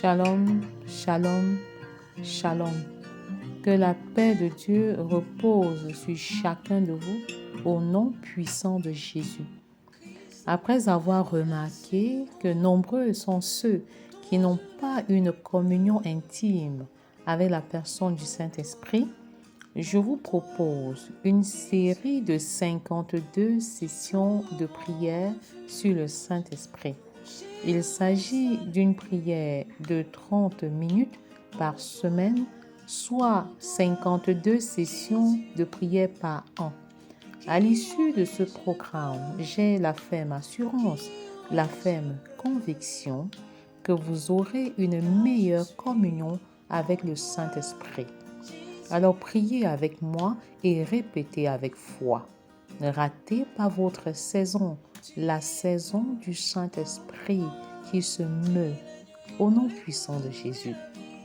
Shalom, shalom, shalom. Que la paix de Dieu repose sur chacun de vous au nom puissant de Jésus. Après avoir remarqué que nombreux sont ceux qui n'ont pas une communion intime avec la personne du Saint-Esprit, je vous propose une série de 52 sessions de prière sur le Saint-Esprit. Il s'agit d'une prière de 30 minutes par semaine, soit 52 sessions de prière par an. À l'issue de ce programme, j'ai la ferme assurance, la ferme conviction que vous aurez une meilleure communion avec le Saint-Esprit. Alors priez avec moi et répétez avec foi. Ne ratez pas votre saison, la saison du Saint-Esprit qui se meut au nom puissant de Jésus.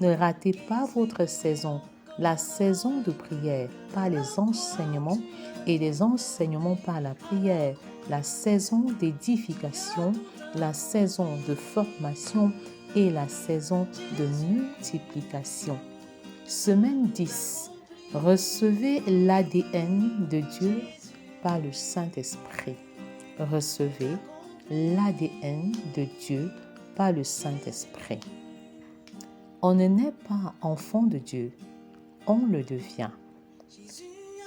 Ne ratez pas votre saison, la saison de prière par les enseignements et les enseignements par la prière, la saison d'édification, la saison de formation et la saison de multiplication. Semaine 10. Recevez l'ADN de Dieu par le Saint-Esprit. Recevez l'ADN de Dieu par le Saint-Esprit. On ne naît pas enfant de Dieu, on le devient.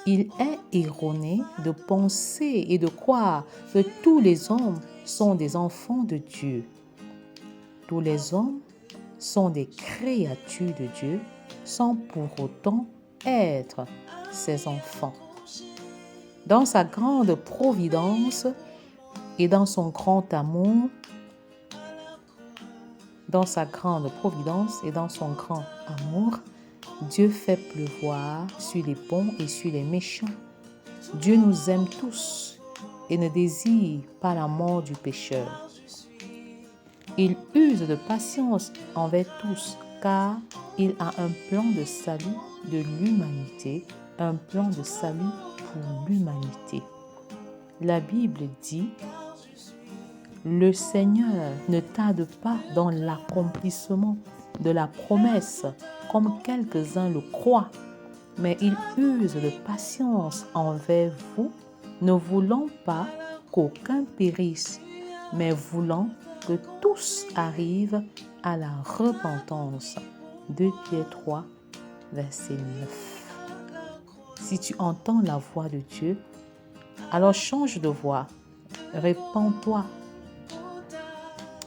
Il est erroné de penser et de croire que tous les hommes sont des enfants de Dieu. Tous les hommes sont des créatures de Dieu sans pour autant être ses enfants. Dans sa grande providence et dans son grand amour, Dieu fait pleuvoir sur les bons et sur les méchants. Dieu nous aime tous et ne désire pas la mort du pécheur. Il use de patience envers tous, car il a un plan de salut de l'humanité, un plan de salut pour l'humanité. La Bible dit: le Seigneur ne tarde pas dans l'accomplissement de la promesse, comme quelques-uns le croient, mais il use de patience envers vous, ne voulant pas qu'aucun périsse, mais voulant que tous arrivent à la repentance. 2 Pierre 3, verset 9. Si tu entends la voix de Dieu, alors change de voix, répands-toi.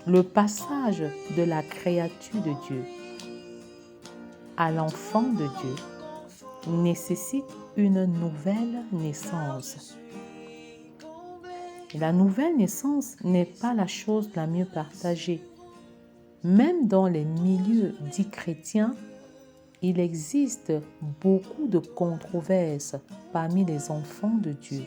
Le passage de la créature de Dieu à l'enfant de Dieu nécessite une nouvelle naissance. La nouvelle naissance n'est pas la chose la mieux partagée. Même dans les milieux dits chrétiens, il existe beaucoup de controverses parmi les enfants de Dieu.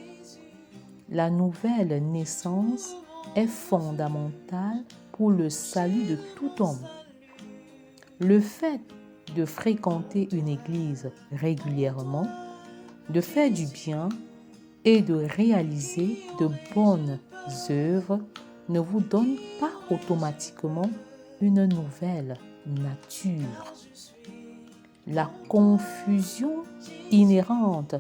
La nouvelle naissance est fondamentale pour le salut de tout homme. Le fait de fréquenter une église régulièrement, de faire du bien et de réaliser de bonnes œuvres ne vous donne pas automatiquement une nouvelle nature. La confusion inhérente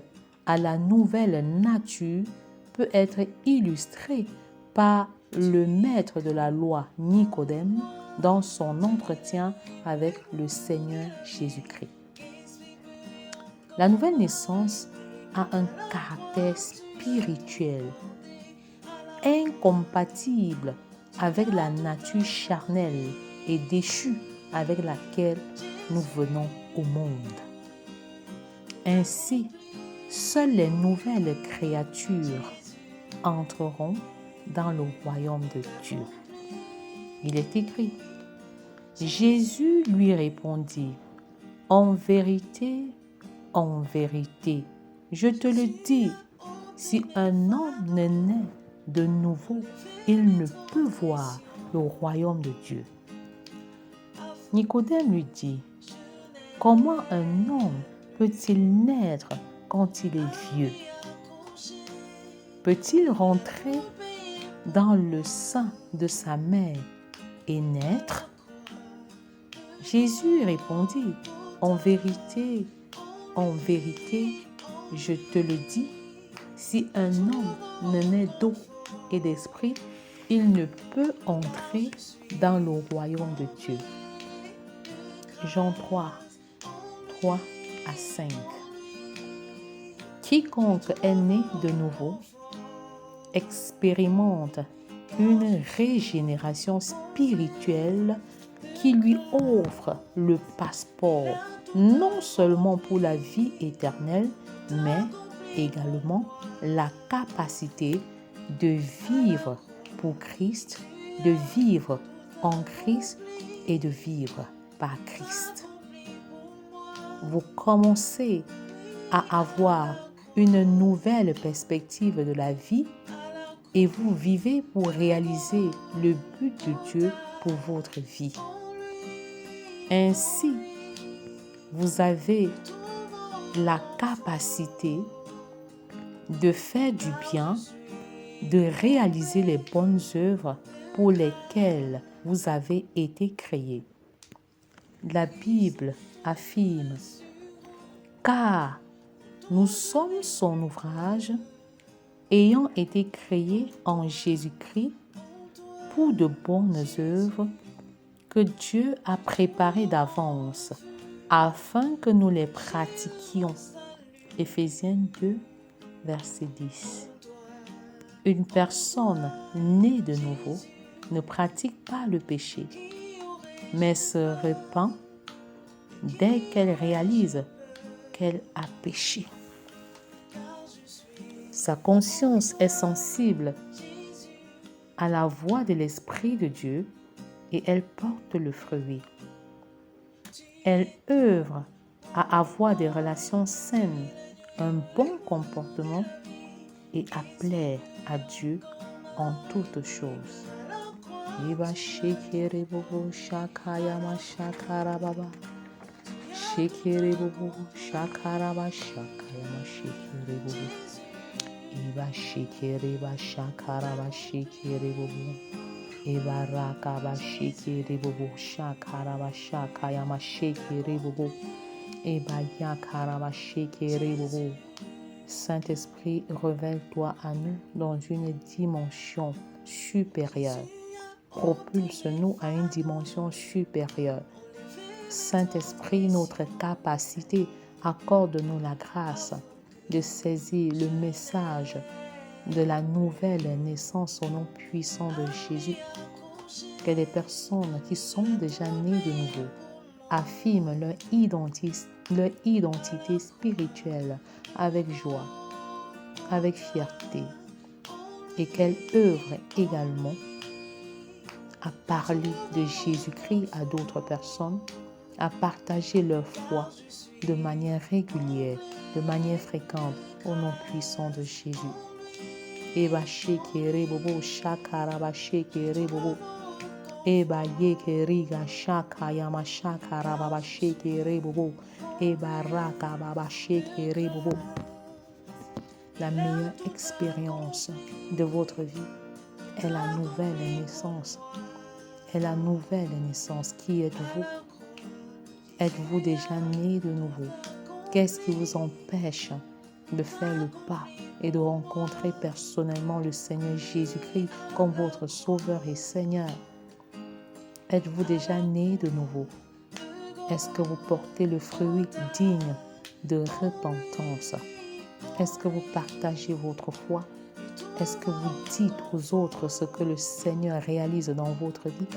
à la nouvelle nature peut être illustrée par le maître de la loi Nicodème dans son entretien avec le Seigneur Jésus-Christ. La nouvelle naissance a un caractère spirituel, incompatible avec la nature charnelle et déchue avec laquelle nous venons au monde. Ainsi, seules les nouvelles créatures entreront dans le royaume de Dieu. Il est écrit: Jésus lui répondit: en vérité, je te le dis, si un homme ne naît de nouveau, il ne peut voir le royaume de Dieu. Nicodème lui dit: comment un homme peut-il naître quand il est vieux? Peut-il rentrer dans le sein de sa mère et naître? Jésus répondit, en vérité, je te le dis, si un homme ne naît d'eau et d'esprit, il ne peut entrer dans le royaume de Dieu. Jean 3, 3 à 5. Quiconque est né de nouveau expérimente une régénération spirituelle qui lui offre le passeport non seulement pour la vie éternelle, mais également la capacité de vivre pour Christ, de vivre en Christ et de vivre par Christ. Vous commencez à avoir une nouvelle perspective de la vie et vous vivez pour réaliser le but de Dieu pour votre vie. Ainsi, vous avez la capacité de faire du bien, de réaliser les bonnes œuvres pour lesquelles vous avez été créés. La Bible affirme, car nous sommes son ouvrage, ayant été créés en Jésus-Christ pour de bonnes œuvres que Dieu a préparées d'avance afin que nous les pratiquions. Éphésiens 2, verset 10. Une personne née de nouveau ne pratique pas le péché, mais se repent dès qu'elle réalise qu'elle a péché. Sa conscience est sensible à la voix de l'Esprit de Dieu et elle porte le fruit. Elle œuvre à avoir des relations saines, un bon comportement et à plaire à Dieu en toutes choses. Iba shikere ba shakara ba shikere bobo. Iba raka ba shikere bobo shakara ba shakaya ma shikere bobo. Iba yakara ba shikere bobo. Saint-Esprit, révèle-toi à nous dans une dimension supérieure. Propulse-nous à une dimension supérieure. Saint-Esprit, notre capacité, accorde-nous la grâce de saisir le message de la nouvelle naissance au nom puissant de Jésus. Que les personnes qui sont déjà nées de nouveau affirment leur identité spirituelle avec joie, avec fierté, et qu'elles œuvrent également à parler de Jésus-Christ à d'autres personnes, à partager leur foi de manière régulière, de manière fréquente, au nom puissant de Jésus. Eba shekere bobo shakara ba shekere bobo. Eba yekeriga shakaya ma shakara ba shekere bobo. Eba raka ba shekere bobo. La meilleure expérience de votre vie est la nouvelle naissance. Est la nouvelle naissance. Qui êtes-vous? Êtes-vous déjà né de nouveau? Qu'est-ce qui vous empêche de faire le pas et de rencontrer personnellement le Seigneur Jésus-Christ comme votre Sauveur et Seigneur? Êtes-vous déjà né de nouveau? Est-ce que vous portez le fruit digne de repentance? Est-ce que vous partagez votre foi? Est-ce que vous dites aux autres ce que le Seigneur réalise dans votre vie?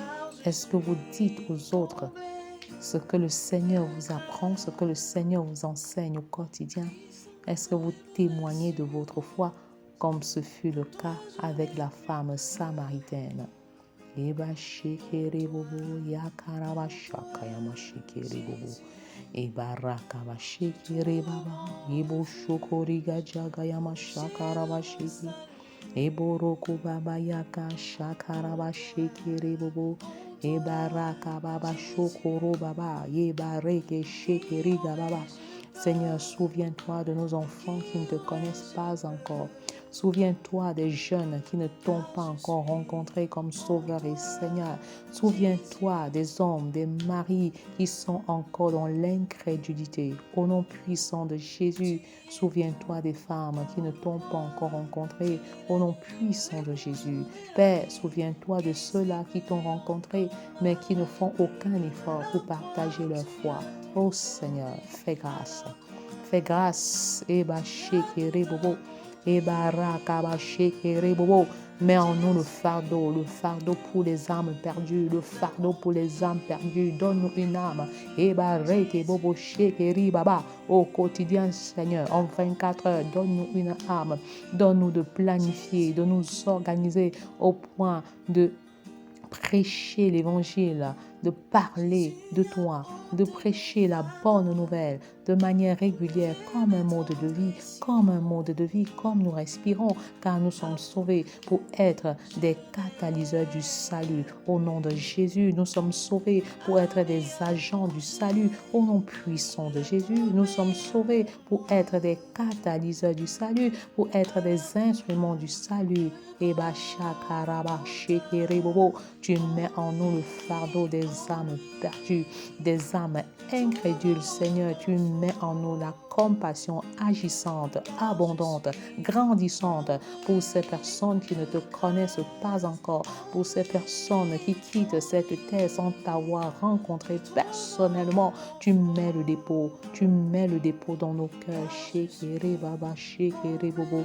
Est-ce que vous dites aux autres ce que le Seigneur vous apprend, ce que le Seigneur vous enseigne au quotidien? Est-ce que vous témoignez de votre foi comme ce fut le cas avec la femme samaritaine? Eba shekere bobo yakaraba shakayama shekere bobo. Eba rakaba shekere baba. Ebo shokoriga jagayama shakaraba shekere. Ebo roku baba yaka shakaraba shekere bobo. Eba raka baba shokoro baba. Eba reke shekeriga baba. Seigneur, souviens-toi de nos enfants qui ne te connaissent pas encore. Souviens-toi des jeunes qui ne t'ont pas encore rencontré comme Sauveur et Seigneur. Souviens-toi des hommes, des maris qui sont encore dans l'incrédulité. Au nom puissant de Jésus, souviens-toi des femmes qui ne t'ont pas encore rencontré. Au nom puissant de Jésus. Père, souviens-toi de ceux-là qui t'ont rencontré, mais qui ne font aucun effort pour partager leur foi. Oh Seigneur, fais grâce. Fais grâce. Eba shekere bobo. Eba rakaba shekere bobo. Mets en nous le fardeau pour les âmes perdues, le fardeau pour les âmes perdues. Donne-nous une âme. Eba reke bobo shekeri baba. Au quotidien, Seigneur, en 24 heures, donne-nous une âme. Donne-nous de planifier, de nous organiser au point de prêcher l'évangile, de parler de toi, de prêcher la bonne nouvelle de manière régulière comme un mode de vie, comme nous respirons, car nous sommes sauvés pour être des catalyseurs du salut. Au nom de Jésus, nous sommes sauvés pour être des agents du salut. Au nom puissant de Jésus, nous sommes sauvés pour être des catalyseurs du salut, pour être des instruments du salut. Et tu mets en nous le fardeau des âmes perdues, des âmes incrédules, Seigneur. Tu mets en nous la compassion agissante, abondante, grandissante pour ces personnes qui ne te connaissent pas encore, pour ces personnes qui quittent cette terre sans t'avoir rencontré personnellement. Tu mets le dépôt dans nos cœurs. Shekere baba, shekere bobo.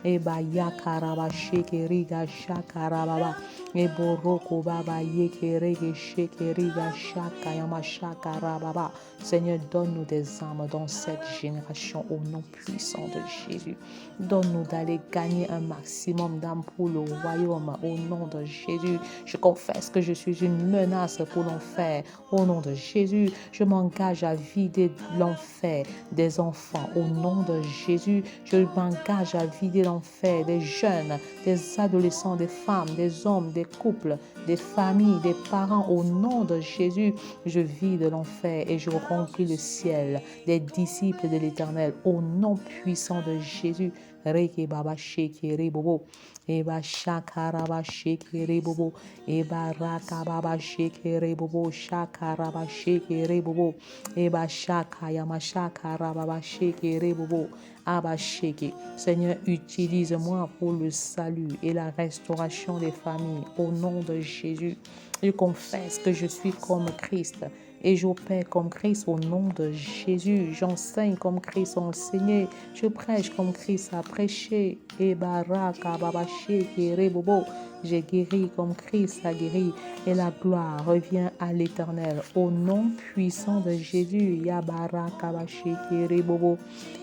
Eba yakaraba, shekere ga shakarababa. Eboroko baba yekere ge shekere ga shakayama shakarababa. Seigneur, donne-nous des âmes dans cette génération au nom puissant de Jésus. Donne-nous d'aller gagner un maximum d'âmes pour le royaume au nom de Jésus. Je confesse que je suis une menace pour l'enfer. Au nom de Jésus, je m'engage à vider l'enfer des enfants. Au nom de Jésus, je m'engage à vider l'enfer des jeunes, des adolescents, des femmes, des hommes, des couples, des familles, des parents. Au nom de Jésus, je vide l'enfer et je remplis le ciel des disciples de l'Éternel. Au nom puissant de Jésus. Reke baba shekere bobo. Eba shakaraba shekere bobo. Eba rakababa shekere bobo. Shakaraba shekere bobo. Eba shakayama shakarababa shekere bobo. Abba sheke. Seigneur, utilise-moi pour le salut et la restauration des familles. Au nom de Jésus, je confesse que je suis comme Christ. Et j'opère comme Christ au nom de Jésus. J'enseigne comme Christ a enseigné. Je prêche comme Christ a prêché. Et baraka babaché bobo. J'ai guéri comme Christ a guéri. Et la gloire revient à l'Éternel. Au nom puissant de Jésus. Ya baraka baché bobo.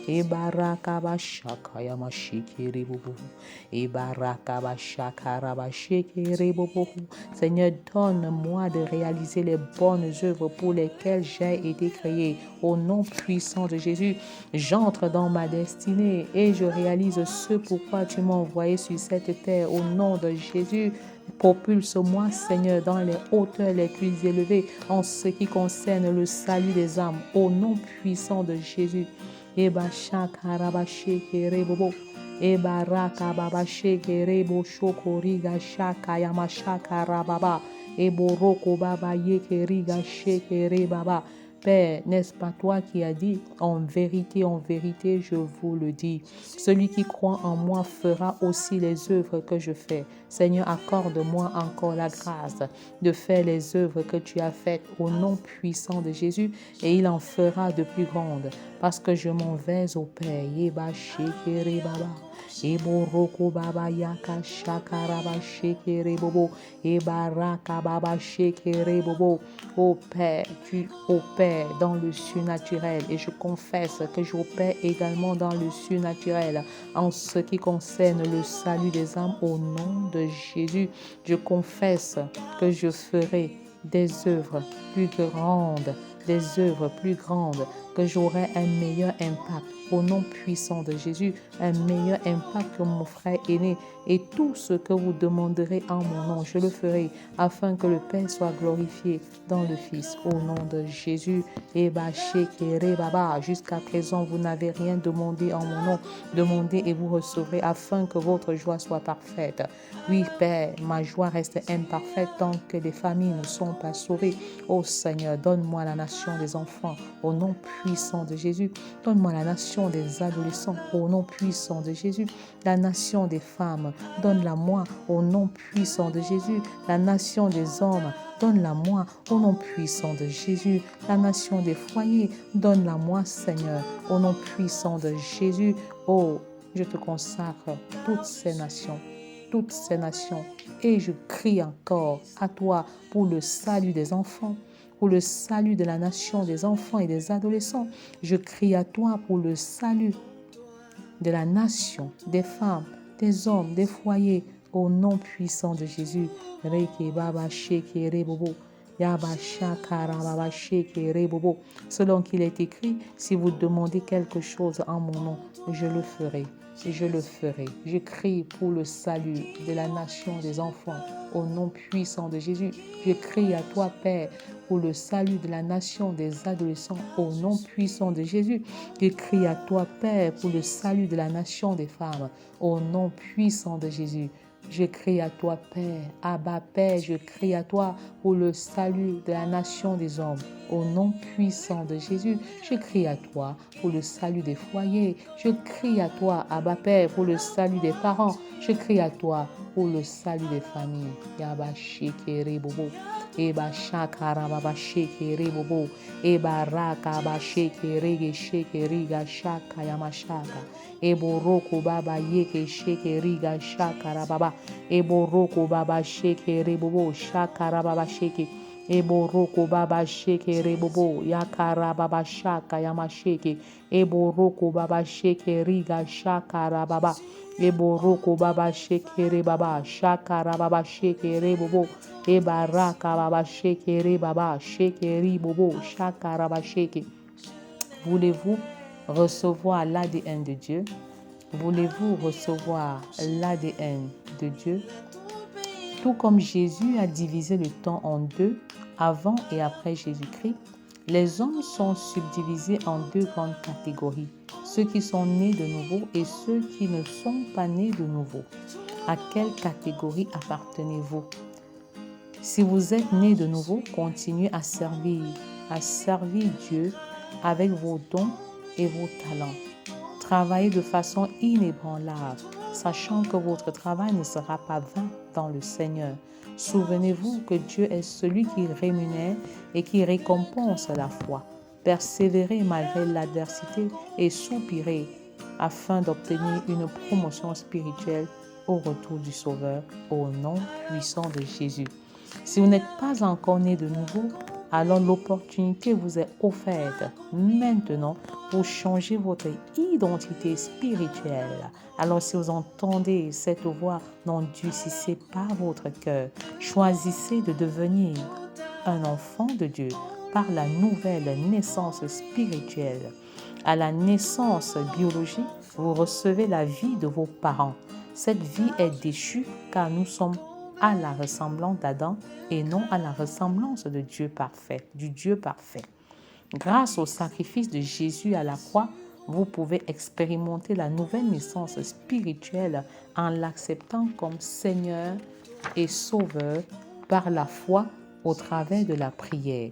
Et baraka bashaka yamashi bobo. Et baraka bashaka rabaché bobo. Seigneur, donne-moi de réaliser les bonnes œuvres pour lesquelles j'ai été créé. Au nom puissant de Jésus, j'entre dans ma destinée et je réalise ce pourquoi tu m'as envoyé sur cette terre. Au nom de Jésus, propulse-moi, Seigneur, dans les hauteurs les plus élevées en ce qui concerne le salut des âmes. Au nom puissant de Jésus. Eba shakarabashe kerebobo. Eba rakababashe kerebo shokoriga shakayama shakarababa. Eboroko baba yekeriga shekere baba. Père, n'est-ce pas toi qui as dit, en vérité, je vous le dis, celui qui croit en moi fera aussi les œuvres que je fais. Seigneur, accorde-moi encore la grâce de faire les œuvres que tu as faites au nom puissant de Jésus et il en fera de plus grandes parce que je m'en vais au Père. Yeba shekere baba. Eboroko baba yaka shakaraba shekere bobo. Ebaraka baba shekere bobo. Ô Père, tu opères dans le surnaturel et je confesse que j'opère également dans le surnaturel en ce qui concerne le salut des âmes au nom de Jésus. Je confesse que je ferai des œuvres plus grandes, que j'aurai un meilleur impact. Au nom puissant de Jésus, un meilleur impact que mon frère aîné. Et tout ce que vous demanderez en mon nom, je le ferai afin que le Père soit glorifié dans le Fils. Au nom de Jésus, jusqu'à présent, vous n'avez rien demandé en mon nom. Demandez et vous recevrez afin que votre joie soit parfaite. Oui, Père, ma joie reste imparfaite tant que les familles ne sont pas sauvées. Ô Seigneur, donne-moi la nation des enfants au nom puissant de Jésus. Donne-moi la nation des adolescents au nom puissant de Jésus. La nation des femmes, donne-la-moi au nom puissant de Jésus. La nation des hommes, donne-la-moi au nom puissant de Jésus. La nation des foyers, donne-la-moi, Seigneur, au nom puissant de Jésus. Oh, je te consacre toutes ces nations. Et je crie encore à toi pour le salut des enfants, pour le salut de la nation des enfants et des adolescents. Je crie à toi pour le salut de la nation, des femmes, des hommes, des foyers, au nom puissant de Jésus. Selon qu'il est écrit, si vous demandez quelque chose en mon nom, je le ferai. Je le ferai. Je crie pour le salut de la nation des enfants au nom puissant de Jésus. Je crie à toi, Père, pour le salut de la nation des adolescents au nom puissant de Jésus. Je crie à toi, Père, pour le salut de la nation des femmes au nom puissant de Jésus. Je crie à toi, Père, Abba, Père, je crie à toi pour le salut de la nation des hommes. Au nom puissant de Jésus, je crie à toi pour le salut des foyers. Je crie à toi, Abba, Père, pour le salut des parents. Je crie à toi pour le salut des familles. Yaba shekere bobo. Eba shakara baba shekere bobo. Eba raka ba shekere ge shekere ga shaka yamashaka. Eboroko baba yeke shekere ga shakara baba. Eboroko baba shekere bobo shakara baba sheke. Eboroko baba shekere bobo yakara baba shaka yamasheke. Eboroko baba shekere ga shakara baba. Eboroko baba shekere baba shakara baba shekere bobo. Ebaraka baba shekere baba shekere bobo shakara baba sheke. Voulez-vous recevoir l'ADN de Dieu? Voulez-vous recevoir l'ADN de Dieu? Tout comme Jésus a divisé le temps en deux, avant et après Jésus-Christ, les hommes sont subdivisés en deux grandes catégories, ceux qui sont nés de nouveau et ceux qui ne sont pas nés de nouveau. À quelle catégorie appartenez-vous? Si vous êtes nés de nouveau, continuez à servir Dieu avec vos dons et vos talents. Travaillez de façon inébranlable, sachant que votre travail ne sera pas vain dans le Seigneur. Souvenez-vous que Dieu est celui qui rémunère et qui récompense la foi. Persévérez malgré l'adversité et soupirez afin d'obtenir une promotion spirituelle au retour du Sauveur, au nom puissant de Jésus. Si vous n'êtes pas encore né de nouveau, alors l'opportunité vous est offerte maintenant pour changer votre identité spirituelle. Alors si vous entendez cette voix, n'endurcissez pas votre cœur. Choisissez de devenir un enfant de Dieu par la nouvelle naissance spirituelle. À la naissance biologique, vous recevez la vie de vos parents. Cette vie est déchue car nous sommes à la ressemblance d'Adam et non à la ressemblance de Dieu parfait, du Dieu parfait. Grâce au sacrifice de Jésus à la croix, vous pouvez expérimenter la nouvelle naissance spirituelle en l'acceptant comme Seigneur et Sauveur par la foi au travers de la prière.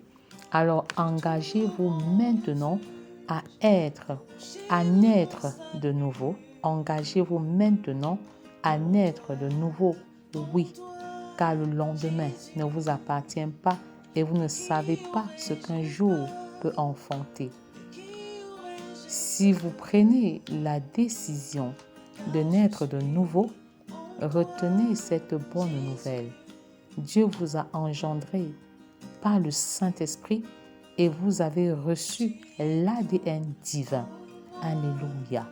Alors engagez-vous maintenant à naître de nouveau. Engagez-vous maintenant à naître de nouveau, oui, car le lendemain ne vous appartient pas et vous ne savez pas ce qu'un jour peut enfanter. Si vous prenez la décision de naître de nouveau, retenez cette bonne nouvelle. Dieu vous a engendré par le Saint-Esprit et vous avez reçu l'ADN divin. Alléluia.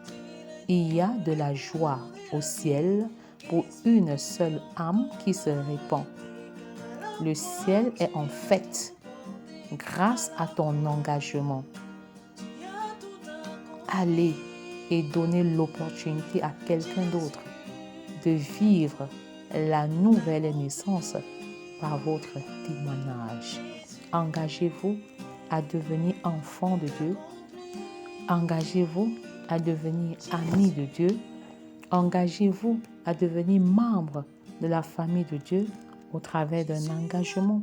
Il y a de la joie au ciel pour une seule âme qui se répand. Le ciel est en fête grâce à ton engagement. aller et donner l'opportunité à quelqu'un d'autre de vivre la nouvelle naissance par votre témoignage. Engagez-vous à devenir enfant de Dieu. Engagez-vous à devenir ami de Dieu. Engagez-vous à devenir membre de la famille de Dieu au travers d'un engagement,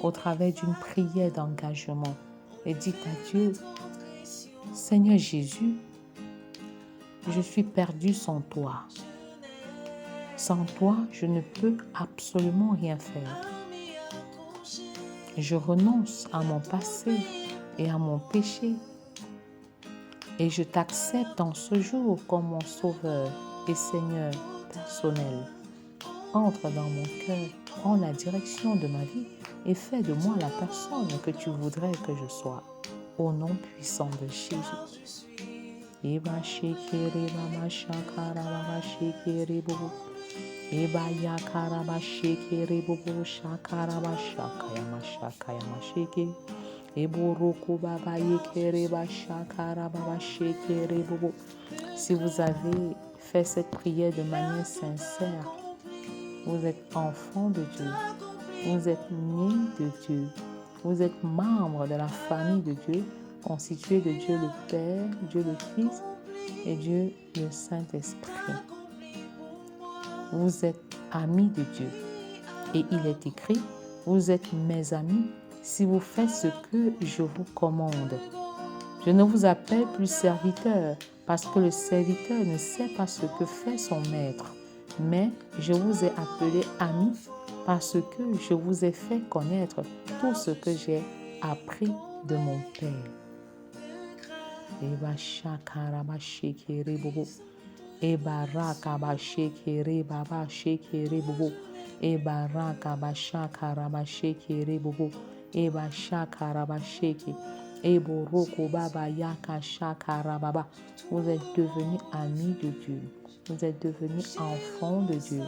au travers d'une prière d'engagement. Et dites à Dieu, Seigneur Jésus, je suis perdu sans toi. Sans toi, je ne peux absolument rien faire. Je renonce à mon passé et à mon péché. Et je t'accepte en ce jour comme mon Sauveur et Seigneur personnel. Entre dans mon cœur, prends la direction de ma vie et fais de moi la personne que tu voudrais que je sois. Au nom puissant de Jésus. Eba shekere baba shakara baba shekere bobo. Eba yakara baba shekere bobo shakara baba shakayama sheke. Ebo roko baba yekere baba shakara baba shekere bobo. Si vous avez fait cette prière de manière sincère, vous êtes enfant de Dieu, vous êtes né de Dieu, vous êtes membre de la famille de Dieu, constitué de Dieu le Père, Dieu le Fils et Dieu le Saint-Esprit. Vous êtes amis de Dieu et il est écrit, vous êtes mes amis si vous faites ce que je vous commande. Je ne vous appelle plus serviteur parce que le serviteur ne sait pas ce que fait son maître, mais je vous ai appelé amis parce que je vous ai fait connaître tout ce que j'ai appris de mon Père. Eba shakaraba shekere bobo. Eba rakaba shekere baba shekere bobo. Eba rakaba shakaraba shekere bobo. Eba shakaraba sheke. Ebo roko baba yaka shakarababa. Vous êtes devenus amis de Dieu. Vous êtes devenus enfants de Dieu.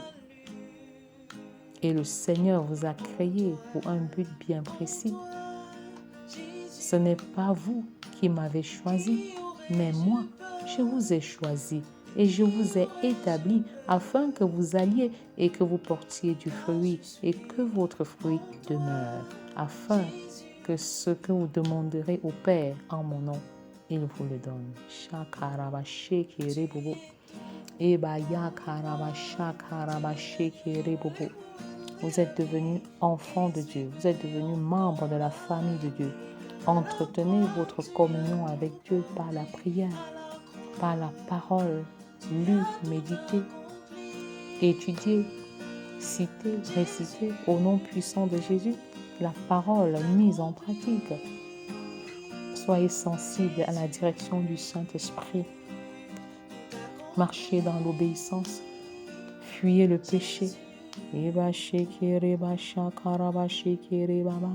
Et le Seigneur vous a créé pour un but bien précis. Ce n'est pas vous qui m'avez choisi, mais moi, je vous ai choisi et je vous ai établi afin que vous alliez et que vous portiez du fruit et que votre fruit demeure, afin que ce que vous demanderez au Père en mon nom, il vous le donne. Shakaraba shekere bobo. Eba yakaraba shakaraba shekere bobo. Vous êtes devenus enfants de Dieu. Vous êtes devenus membres de la famille de Dieu. Entretenez votre communion avec Dieu par la prière, par la parole, lue, méditez, étudiez, citez, récitez au nom puissant de Jésus la parole mise en pratique. Soyez sensibles à la direction du Saint-Esprit. Marchez dans l'obéissance. Fuyez le péché. Eba shekere ba shakara ba shekere baba.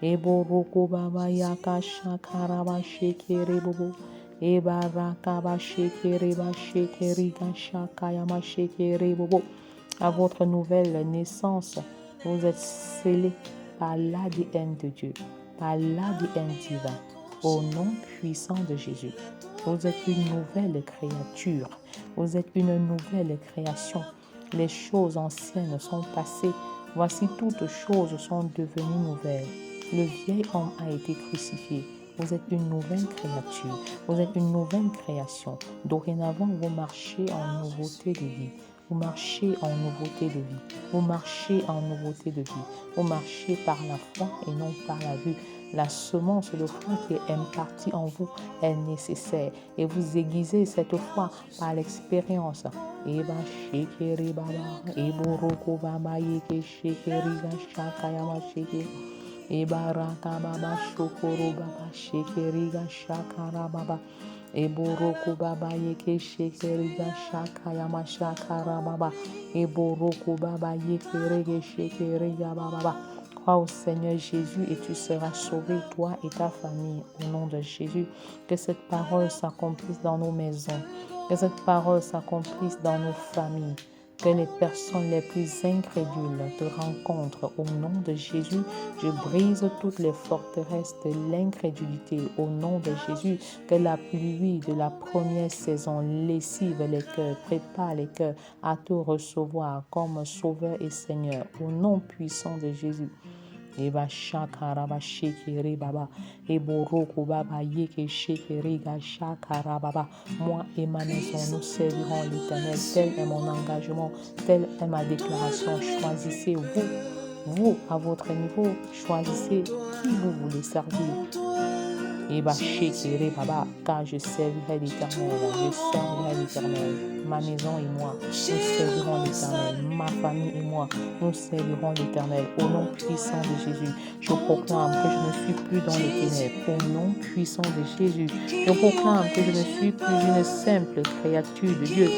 Ebo roko baba yaka shakara ba shekere bobo. Eba raka ba shekere ba shekere ga shakaya ma shekere bobo. À votre nouvelle naissance, vous êtes scellés par l'ADN de Dieu, par l'ADN divin, au nom puissant de Jésus. Vous êtes une nouvelle créature, vous êtes une nouvelle création. Les choses anciennes sont passées, voici toutes choses sont devenues nouvelles. Le vieil homme a été crucifié. Vous êtes une nouvelle créature, vous êtes une nouvelle création. Dorénavant, vous marchez en nouveauté de vie. Vous marchez en nouveauté de vie. Vous marchez en nouveauté de vie. Vous marchez par la foi et non par la vue. La semence de foi qui est impartie en vous est nécessaire. Et vous aiguisez cette foi par l'expérience. Eba shekeri baba, ebo roko baba yeke shekeri ga shakayama sheke. Eba raka baba shokoro baba shekeri ga shakara baba. Ebo roko baba yeke shekeri ga shakayama shakara baba. Ebo roko baba yeke rege shekeri ga baba. Crois au Seigneur Jésus et tu seras sauvé, toi et ta famille, au nom de Jésus. Que cette parole s'accomplisse dans nos maisons, que cette parole s'accomplisse dans nos familles, que les personnes les plus incrédules te rencontrent au nom de Jésus. Je brise toutes les forteresses de l'incrédulité au nom de Jésus. Que la pluie de la première saison lessive les cœurs, prépare les cœurs à te recevoir comme Sauveur et Seigneur au nom puissant de Jésus. Eba shakaraba shekere baba. Eboroko baba yeke shekere ga shakarababa. Moi et ma maison, nous servirons l'Éternel. Tel est mon engagement, telle est ma déclaration. Choisissez vous à votre niveau, choisissez qui vous voulez servir. Eba shekere baba, car je servirai l'Éternel, je servirai l'Éternel. Ma maison et moi, nous servirons l'Éternel. Ma famille et moi, nous servirons l'Éternel. Au nom puissant de Jésus, je proclame que je ne suis plus dans les ténèbres. Au nom puissant de Jésus, je proclame que je ne suis plus une simple créature de Dieu.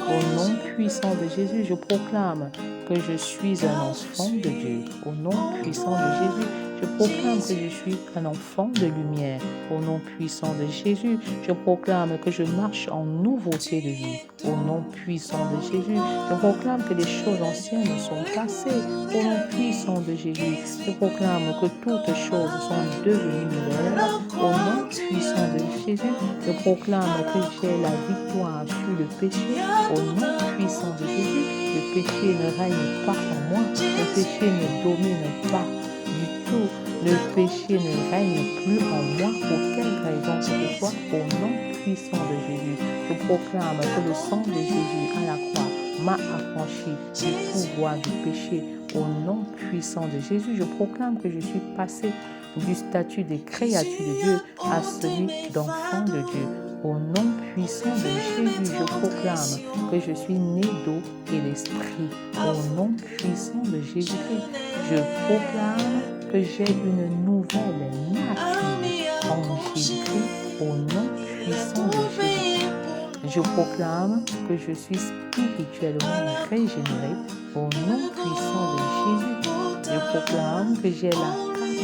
Au nom puissant de Jésus, je proclame que je suis un enfant de Dieu. Au nom puissant de Jésus, je proclame que je suis un enfant de lumière. Au nom puissant de Jésus, je proclame que je marche en nouveauté de vie. Au nom puissant de Jésus, je proclame que les choses anciennes sont passées. Au nom puissant de Jésus, je proclame que toutes choses sont devenues nouvelles. Au nom puissant de Jésus, je proclame que j'ai la victoire sur le péché. Au nom puissant de Jésus, le péché ne règne pas en moi. Le péché ne domine pas du tout. Le péché ne règne plus en moi pour quelle raison que ce soit. Au nom puissant de Jésus, je proclame que le sang de Jésus à la croix m'a affranchi du pouvoir du péché. Au nom puissant de Jésus, je proclame que je suis passé du statut de créature de Dieu à celui d'enfant de Dieu. Au nom puissant de Jésus, je proclame que je suis né d'eau et d'esprit. Au nom puissant de Jésus-Christ, je proclame que j'ai une nouvelle nature en Jésus-Christ. Au nom puissant de Jésus, je proclame que je suis spirituellement régénéré. Au nom puissant de Jésus, je proclame que j'ai la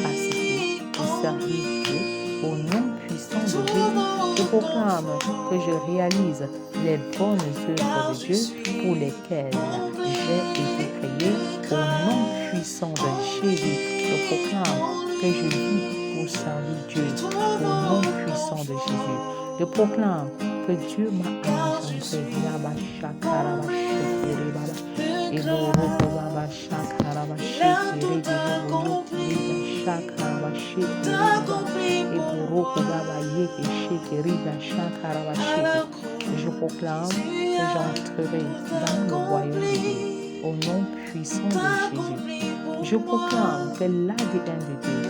capacité de servir Dieu. Au nom puissant de Jésus, je proclame que je réalise les bonnes œuvres de Dieu pour lesquelles j'ai été créé. Au nom puissant de Jésus, je proclame que je vis pour servir Dieu. Au nom puissant de Jésus, je proclame que Dieu m'a engendré. Je proclame que j'entrerai dans le royaume de Dieu. Au nom puissant de Jésus, je proclame que l'ADN de Dieu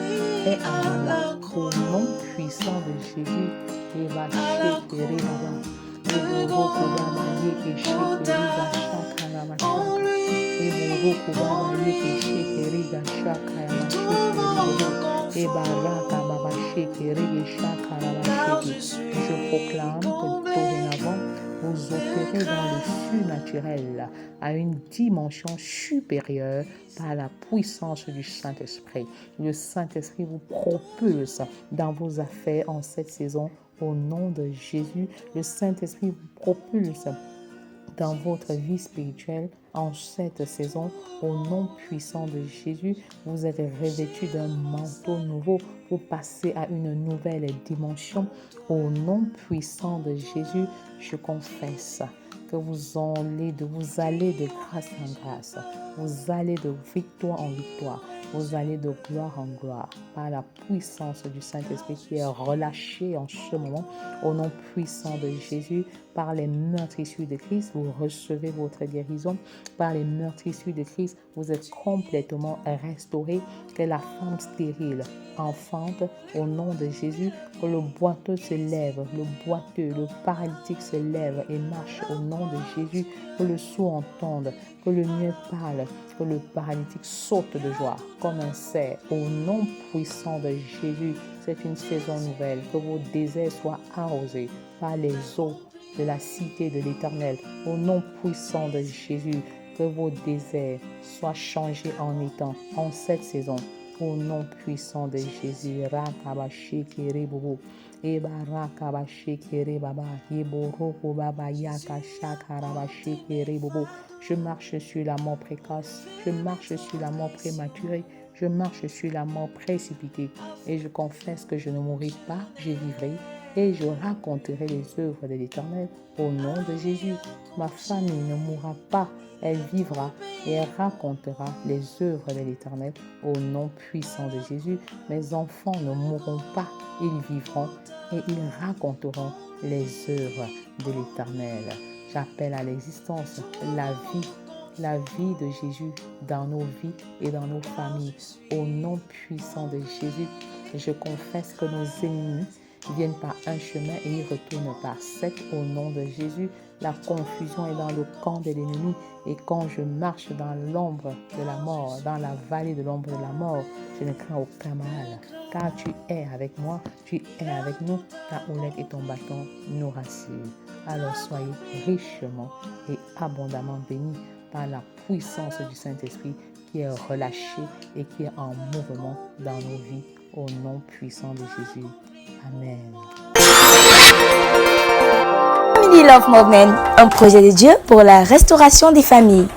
est en moi. Au nom puissant de Jésus, je proclame que dorénavant, vous opérez dans le surnaturel à une dimension supérieure par la puissance du Saint-Esprit. Le Saint-Esprit vous propulse dans vos affaires en cette saison. Au nom de Jésus, le Saint-Esprit vous propulse dans votre vie spirituelle en cette saison. Au nom puissant de Jésus, vous êtes revêtus d'un manteau nouveau pour passer à une nouvelle dimension. Au nom puissant de Jésus, je confesse que vous allez de grâce en grâce, vous allez de victoire en victoire, vous allez de gloire en gloire par la puissance du Saint-Esprit qui est relâché en ce moment. Au nom puissant de Jésus, par les meurtrissures de Christ, vous recevez votre guérison. Par les meurtrissures de Christ, vous êtes complètement restaurés. Que la femme stérile enfante au nom de Jésus, que le boiteux se lève, le paralytique se lève et marche au nom de Jésus, que le sourd entende, que le muet parle, que le paralytique saute de joie comme un cerf. Au nom puissant de Jésus, c'est une saison nouvelle, que vos déserts soient arrosés par les eaux de la cité de l'Éternel. Au nom puissant de Jésus, que vos déserts soient changés en étangs en cette saison. au nom puissant de Jésus. Rakabashekere bobo. Eba rakabashekere baba. Yeboroko baba yakashakarabashekere bobo. Je marche sur la mort précoce. Je marche sur la mort prématurée. Je marche sur la mort précipitée. Et je confesse que je ne mourrai pas, je vivrai. Et je raconterai les œuvres de l'Éternel au nom de Jésus. Ma famille ne mourra pas, elle vivra et elle racontera les œuvres de l'Éternel au nom puissant de Jésus. Mes enfants ne mourront pas, ils vivront et ils raconteront les œuvres de l'Éternel. J'appelle à l'existence la vie de Jésus dans nos vies et dans nos familles. Au nom puissant de Jésus, je confesse que nos ennemis viennent par un chemin et ils retournent par sept. Au nom de Jésus, la confusion est dans le camp de l'ennemi. Et quand je marche dans l'ombre de la mort, dans la vallée de l'ombre de la mort, je ne crains aucun mal. Car tu es avec moi, tu es avec nous, ta houlette et ton bâton nous rassurent. Alors soyez richement et abondamment bénis par la puissance du Saint-Esprit qui est relâchée et qui est en mouvement dans nos vies. Au nom puissant de Jésus. Amen. Family Love Movement, un projet de Dieu pour la restauration des familles.